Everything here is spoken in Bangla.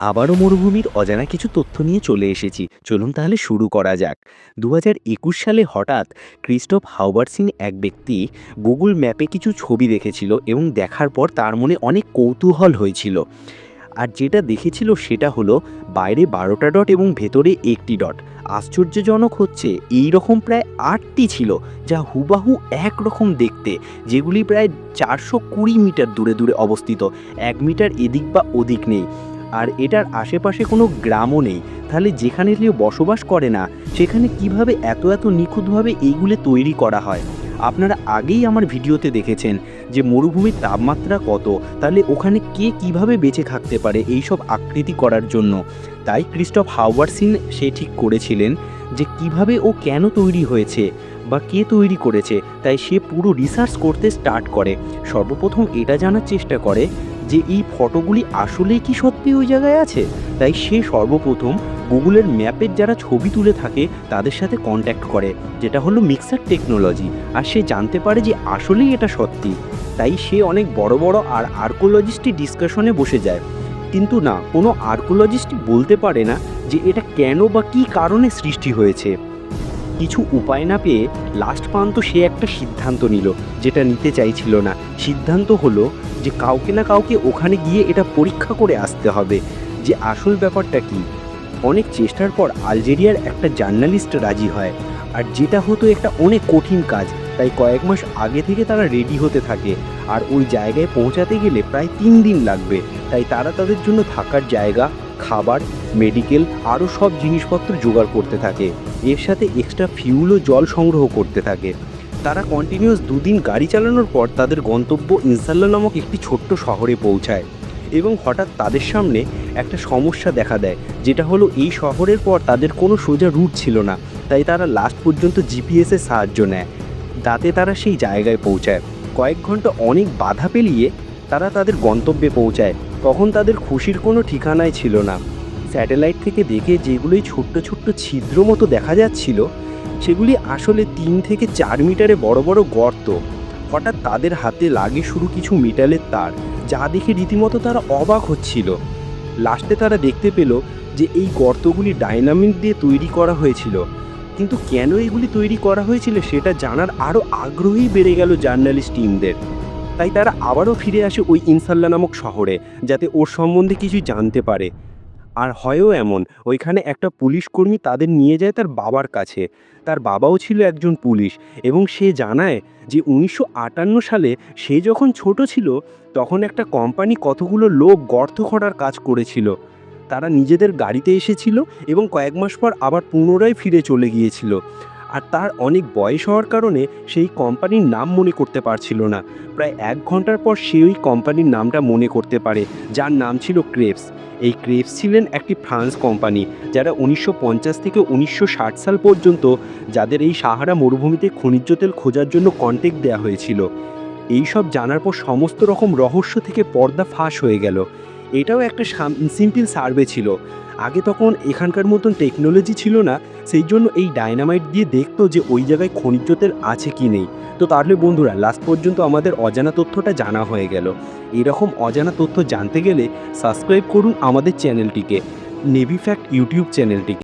আবারও মরুভূমির অজানা কিছু তথ্য নিয়ে চলে এসেছি। চলুন তাহলে শুরু করা যাক। ২০২১ সালে হঠাৎ ক্রিস্টোফ হাউবার্সিন এক ব্যক্তি গুগল ম্যাপে কিছু ছবি দেখেছিল এবং দেখার পর তার মনে অনেক কৌতূহল হয়েছিল। আর যেটা দেখেছিল সেটা হলো বাইরে ১২টা ডট এবং ভেতরে একটি ডট। আশ্চর্যজনক হচ্ছে এই রকম প্রায় ৮টি ছিল, যা হুবাহু একরকম দেখতে, যেগুলি প্রায় ৪২০ মিটার দূরে দূরে অবস্থিত। ১ মিটার এদিক বা ওদিক নেই। আর এটার আশেপাশে কোনো গ্রামও নেই। তাহলে যেখানে কেউ বসবাস করে না, সেখানে কিভাবে এত এত নিখুঁতভাবে এইগুলো তৈরি করা হয়? আপনারা আগেই আমার ভিডিওতে দেখেছেন যে মরুভূমির তাপমাত্রা কত, তাহলে ওখানে কে কিভাবে বেঁচে থাকতে পারে এই সব আকৃতি করার জন্য। তাই ক্রিস্টোফ হাউবার্সিন সে ঠিক করেছিলেন যে কিভাবে ও কেন তৈরি হয়েছে বা কে তৈরি করেছে। তাই সে পুরো রিসার্চ করতে স্টার্ট করে। সর্বপ্রথম এটা জানার চেষ্টা করে যে এই ফটোগুলি আসলেই কি সত্যি ওই জায়গায় আছে। তাই সে সর্বপ্রথম গুগলের ম্যাপের যারা ছবি তুলে থাকে তাদের সাথে কন্ট্যাক্ট করে, যেটা হলো মিক্সার টেকনোলজি। আর সে জানতে পারে যে আসলেই এটা সত্যি। তাই সে অনেক বড় বড় আর্কোলজিস্টই ডিসকাশনে বসে যায়, কিন্তু না, কোনো আর্কোলজিস্টই বলতে পারে না যে এটা কেন বা কী কারণে সৃষ্টি হয়েছে। কিছু উপায় না পেয়ে লাস্ট পর্যন্ত সে একটা সিদ্ধান্ত নিল, যেটা নিতে চাইছিল না। সিদ্ধান্ত হলো যে কাউকে না কাউকে ওখানে গিয়ে এটা পরীক্ষা করে আসতে হবে যে আসল ব্যাপারটা কী। অনেক চেষ্টার পর আলজেরিয়ার একটা জার্নালিস্ট রাজি হয়। আর যেটা হতো একটা অনেক কঠিন কাজ, তাই কয়েক মাস আগে থেকে তারা রেডি হতে থাকে। আর ওই জায়গায় পৌঁছাতে গেলে প্রায় ৩ দিন লাগবে। তাই তারা তাদের জন্য থাকার জায়গা, খাবার, মেডিকেল আরও সব জিনিসপত্র জোগাড় করতে থাকে। এর সাথে এক্সট্রা ফিউল ও জল সংগ্রহ করতে থাকে। তারা কন্টিনিউয়াস ২ দিন গাড়ি চালানোর পর তাদের গন্তব্য ইনসাল্লা নামক একটি ছোট্ট শহরে পৌঁছায়। এবং হঠাৎ তাদের সামনে একটা সমস্যা দেখা দেয়, যেটা হলো এই শহরের পর তাদের কোনো সোজা রুট ছিল না। তাই তারা লাস্ট পর্যন্ত জিপিএসের সাহায্য নেয়, যাতে তারা সেই জায়গায় পৌঁছায়। কয়েক ঘন্টা অনেক বাধা পেরিয়ে তারা তাদের গন্তব্যে পৌঁছায়। তখন তাদের খুশির কোনো ঠিকানাই ছিল না। স্যাটেলাইট থেকে দেখে যেগুলোই ছোট্ট ছোট্ট ছিদ্র মতো দেখা যাচ্ছিল, সেগুলি আসলে ৩ থেকে ৪ মিটারে বড় বড় গর্ত। হঠাৎ তাদের হাতে লাগে শুরু কিছু মেটালের তার, যা দেখে রীতিমতো তারা অবাক হচ্ছিল। লাস্টে তারা দেখতে পেল যে এই গর্তগুলি ডাইনামিট দিয়ে তৈরি করা হয়েছিল। কিন্তু কেন এগুলি তৈরি করা হয়েছিল সেটা জানার আরও আগ্রহী বেড়ে গেল জার্নালিস্ট টিমদের। তাই তারা আবারও ফিরে আসে ওই ইনসাল্লা নামক শহরে, যাতে ওর সম্বন্ধে কিছু জানতে পারে। আর হয়ও এমন, ওইখানে একটা পুলিশ কর্মী তাদের নিয়ে যায় তার বাবার কাছে। তার বাবাও ছিল একজন পুলিশ, এবং সে জানায় যে ১৯৫৮ সালে সে যখন ছোট ছিল, তখন একটা কোম্পানি কতগুলো লোক গর্ত খোঁড়ার কাজ করেছিল। তারা নিজেদের গাড়িতে এসেছিল এবং কয়েক মাস পর আবার পুনরায় ফিরে চলে গিয়েছিল। আর তার অনেক বয়স হওয়ার কারণে সেই কোম্পানির নাম মনে করতে পারছিল না। প্রায় ১ ঘন্টার পর সে ওই কোম্পানির নামটা মনে করতে পারে, যার নাম ছিল ক্রেপস। এই ক্রেপস ছিলেন একটি ফ্রান্স কোম্পানি, যারা ১৯৫০ থেকে ১৯৬০ সাল পর্যন্ত যাদের এই সাহারা মরুভূমিতে খনিজ তেল খোঁজার জন্য কন্ট্যাক্ট দেওয়া হয়েছিল। এই সব জানার পর সমস্ত রকম রহস্য থেকে পর্দা ফাঁস হয়ে গেল। এটাও একটা সিম্পল সার্ভে ছিল। আগে তখন এখানকার মতন টেকনোলজি ছিল না, সেই জন্য এই ডায়নামাইট দিয়ে দেখতো যে ওই জায়গায় খনিজ তেল আছে কি নেই। তো তাহলে বন্ধুরা, লাস্ট পর্যন্ত আমাদের অজানা তথ্যটা জানা হয়ে গেল। এরকম অজানা তথ্য জানতে গেলে সাবস্ক্রাইব করুন আমাদের চ্যানেলটিকে, নেভি ফ্যাক্ট ইউটিউব চ্যানেলটিকে।